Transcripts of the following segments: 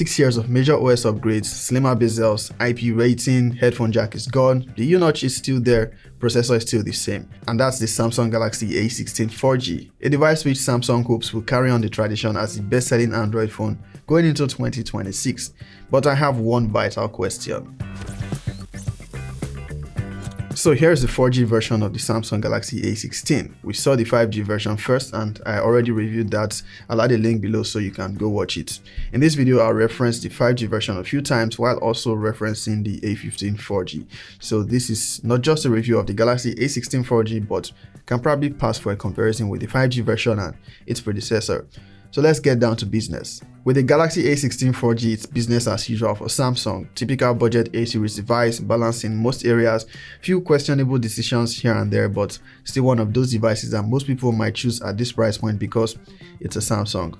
6 years of major OS upgrades, slimmer bezels, IP rating, headphone jack is gone, the U-notch is still there, processor is still the same. And that's the Samsung Galaxy A16 4G, a device which Samsung hopes will carry on the tradition as the best-selling Android phone going into 2026. But I have one vital question. So here's the 4G version of the Samsung Galaxy A16. We saw the 5G version first and I already reviewed that. I'll add a link below so you can go watch it. In this video, I'll reference the 5G version a few times while also referencing the A15 4G. So this is not just a review of the Galaxy A16 4G, but can probably pass for a comparison with the 5G version and its predecessor. So let's get down to business. With the Galaxy A16 4G, it's business as usual for Samsung. Typical budget A-series device, balanced in most areas, few questionable decisions here and there, but still one of those devices that most people might choose at this price point because it's a Samsung.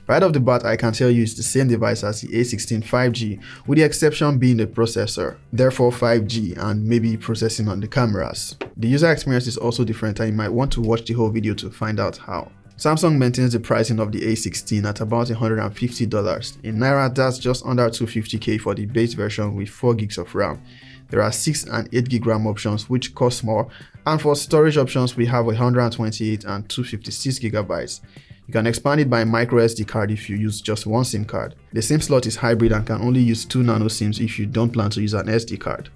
Right off the bat, I can tell you it's the same device as the A16 5G, with the exception being the processor, therefore 5G and maybe processing on the cameras. The user experience is also different and you might want to watch the whole video to find out how. Samsung maintains the pricing of the A16 at about $150. In Naira, that's just under $250k for the base version with 4 gigs of RAM. There are 6 and 8 gig RAM options which cost more, and for storage options we have 128 and 256 gigabytes. You can expand it by micro SD card if you use just one SIM card. The SIM slot is hybrid and can only use 2 nano SIMs if you don't plan to use an SD card.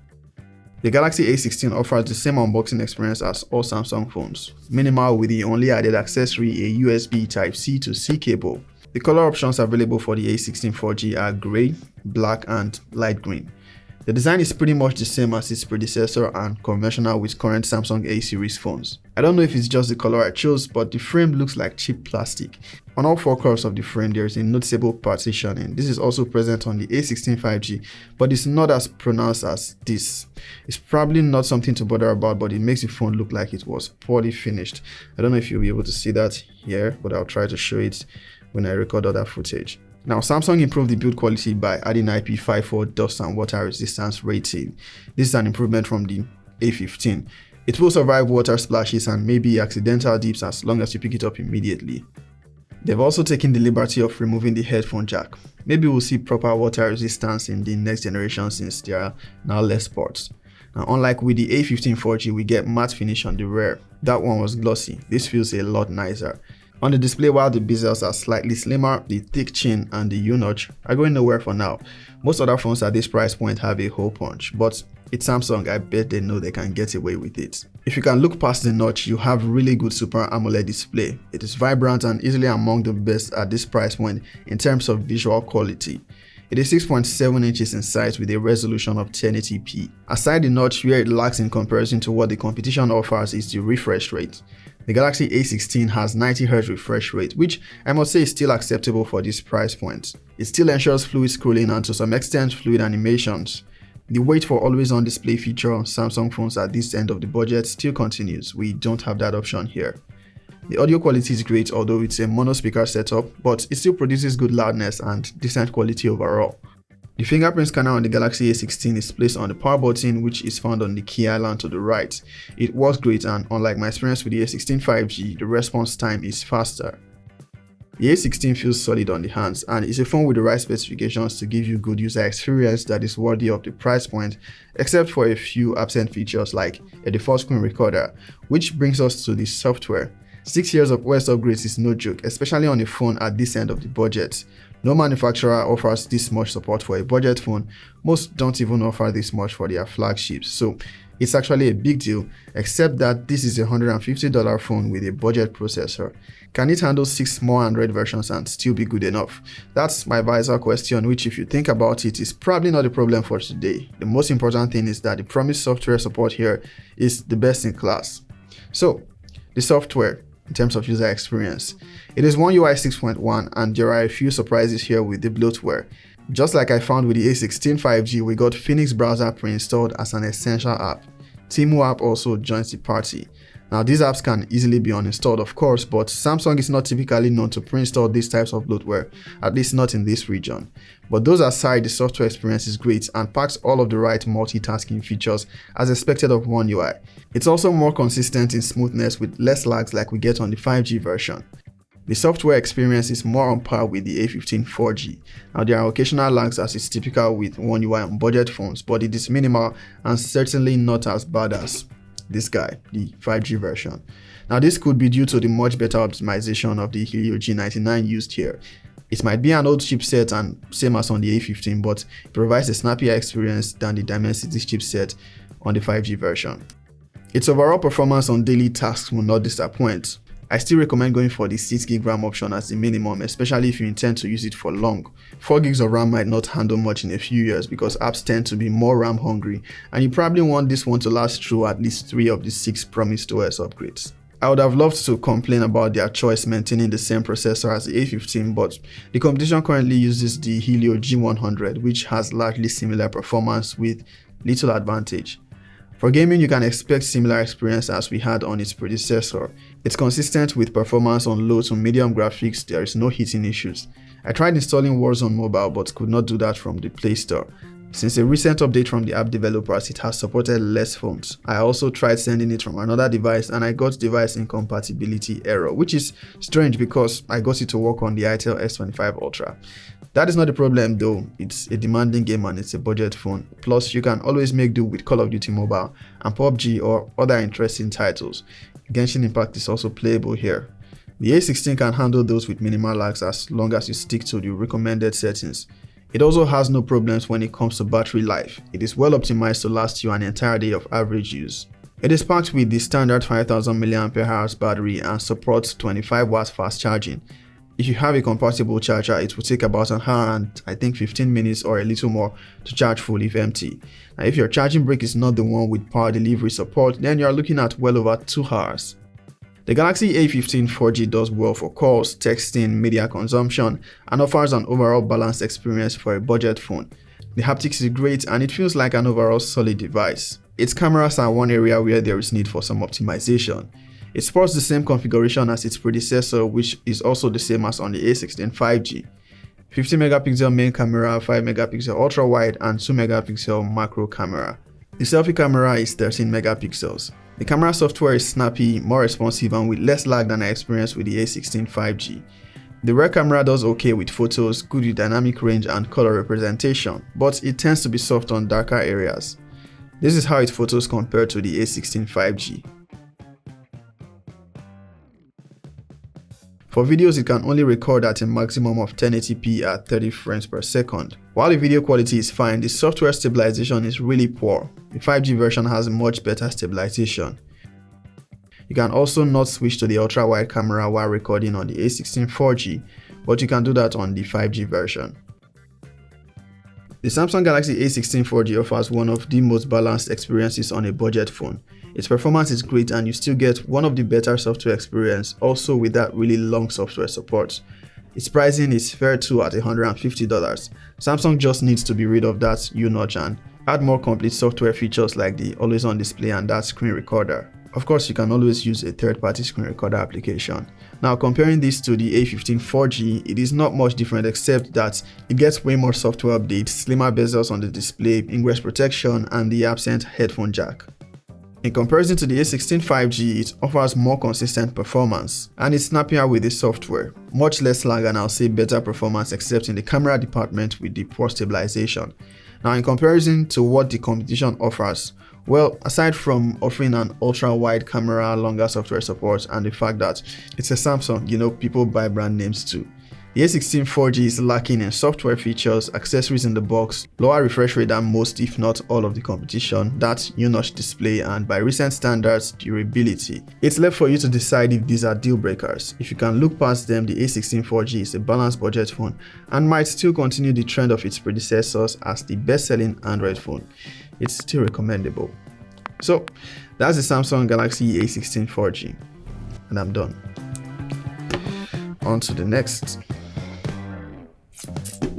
The Galaxy A16 offers the same unboxing experience as all Samsung phones, minimal with the only added accessory a USB Type-C to C cable. The color options available for the A16 4G are grey, black and light green. The design is pretty much the same as its predecessor and conventional with current Samsung A-series phones. I don't know if it's just the color I chose, but the frame looks like cheap plastic. On all 4 curves of the frame, there is a noticeable partitioning. This is also present on the A16 5G, but it's not as pronounced as this. It's probably not something to bother about, but it makes the phone look like it was poorly finished. I don't know if you'll be able to see that here, but I'll try to show it when I record other footage. Now, Samsung improved the build quality by adding IP54 dust and water resistance rating. This is an improvement from the A15. It will survive water splashes and maybe accidental dips as long as you pick it up immediately. They've also taken the liberty of removing the headphone jack. Maybe we'll see proper water resistance in the next generation since there are now less ports. Now, unlike with the A15 4G, we get matte finish on the rear. That one was glossy. This feels a lot nicer. On the display, while the bezels are slightly slimmer, the thick chin and the U-notch are going nowhere for now. Most other phones at this price point have a hole punch, but it's Samsung, I bet they know they can get away with it. If you can look past the notch, you have really good Super AMOLED display. It is vibrant and easily among the best at this price point in terms of visual quality. It is 6.7 inches in size with a resolution of 1080p. Aside the notch, where it lacks in comparison to what the competition offers is the refresh rate. The Galaxy A16 has 90Hz refresh rate, which I must say is still acceptable for this price point. It still ensures fluid scrolling and to some extent fluid animations. The wait for always-on display feature on Samsung phones at this end of the budget still continues. We don't have that option here. The audio quality is great, although it's a mono speaker setup, but it still produces good loudness and decent quality overall. The fingerprint scanner on the Galaxy A16 is placed on the power button, which is found on the key island to the right. It works great, and unlike my experience with the A16 5G, the response time is faster. The A16 feels solid on the hands and is a phone with the right specifications to give you good user experience that is worthy of the price point, except for a few absent features like a default screen recorder, which brings us to the software. 6 years of OS upgrades is no joke, especially on a phone at this end of the budget. No manufacturer offers this much support for a budget phone. Most don't even offer this much for their flagships, so it's actually a big deal, except that this is a $150 phone with a budget processor. Can it handle 6 more Android versions and still be good enough? That's my vital question, which if you think about it is probably not a problem for today. The most important thing is that the promised software support here is the best in class. So, the software in terms of user experience. It is One UI 6.1 and there are a few surprises here with the bloatware. Just like I found with the A16 5G, we got Phoenix browser pre-installed as an essential app. Timu app also joins the party. Now these apps can easily be uninstalled of course, but Samsung is not typically known to pre-install these types of bloatware, at least not in this region. But those aside, the software experience is great and packs all of the right multitasking features as expected of One UI. It's also more consistent in smoothness with less lags like we get on the 5G version. The software experience is more on par with the A15 4G. Now there are occasional lags as is typical with One UI on budget phones, but it is minimal and certainly not as bad as this guy, the 5G version. Now this could be due to the much better optimization of the Helio G99 used here. It might be an old chipset and same as on the A15, but it provides a snappier experience than the Dimensity chipset on the 5G version. Its overall performance on daily tasks will not disappoint. I still recommend going for the 6GB RAM option as the minimum, especially if you intend to use it for long. 4GB of RAM might not handle much in a few years because apps tend to be more RAM hungry, and you probably want this one to last through at least 3 of the 6 promised OS upgrades. I would have loved to complain about their choice maintaining the same processor as the A15, but the competition currently uses the Helio G100, which has largely similar performance with little advantage. For gaming, you can expect similar experience as we had on its predecessor. It's consistent with performance on low to medium graphics. There is no heating issues. I tried installing Warzone Mobile but could not do that from the Play Store. Since a recent update from the app developers, it has supported less phones. I also tried sending it from another device and I got device incompatibility error, which is strange because I got it to work on the Itel S25 Ultra. That is not the problem though. It's a demanding game and it's a budget phone. Plus, you can always make do with Call of Duty Mobile and PUBG or other interesting titles. Genshin Impact is also playable here. The A16 can handle those with minimal lags as long as you stick to the recommended settings. It also has no problems when it comes to battery life. It is well optimized to last you an entire day of average use. It is packed with the standard 5000 mAh battery and supports 25 watts fast charging. If you have a compatible charger, it will take about an hour and I think 15 minutes or a little more to charge full if empty. Now, if your charging brick is not the one with power delivery support, then you are looking at well over 2 hours. The Galaxy A15 4G does well for calls, texting, media consumption, and offers an overall balanced experience for a budget phone. The haptics is great and it feels like an overall solid device. Its cameras are one area where there is need for some optimization. It supports the same configuration as its predecessor, which is also the same as on the A16 5G. 50 megapixel main camera, 5 megapixel ultra wide, and 2 megapixel macro camera. The selfie camera is 13 megapixels. The camera software is snappy, more responsive, and with less lag than I experienced with the A16 5G. The rear camera does okay with photos, good with dynamic range and color representation, but it tends to be soft on darker areas. This is how it photos compared to the A16 5G. For videos, it can only record at a maximum of 1080p at 30 frames per second. While the video quality is fine, the software stabilization is really poor. The 5G version has much better stabilization. You can also not switch to the ultra-wide camera while recording on the A16 4G, but you can do that on the 5G version. The Samsung Galaxy A16 4G offers one of the most balanced experiences on a budget phone. Its performance is great and you still get one of the better software experience, also with that really long software support. Its pricing is fair too at $150. Samsung just needs to be rid of that U-notch and add more complete software features like the always-on display and that screen recorder. Of course, you can always use a third-party screen recorder application. Now, comparing this to the A15 4G, it is not much different except that it gets way more software updates, slimmer bezels on the display, ingress protection, and the absent headphone jack. In comparison to the A16 5G, it offers more consistent performance and it's snappier with the software. Much less lag and I'll say better performance except in the camera department with the poor stabilization. Now, in comparison to what the competition offers, well, aside from offering an ultra-wide camera, longer software support, and the fact that it's a Samsung, people buy brand names too. The A16 4G is lacking in software features, accessories in the box, lower refresh rate than most if not all of the competition, that U-notch display, and by recent standards, durability. It's left for you to decide if these are deal breakers. If you can look past them, the A16 4G is a balanced budget phone and might still continue the trend of its predecessors as the best-selling Android phone. It's still recommendable. So, that's the Samsung Galaxy A16 4G. And I'm done. On to the next.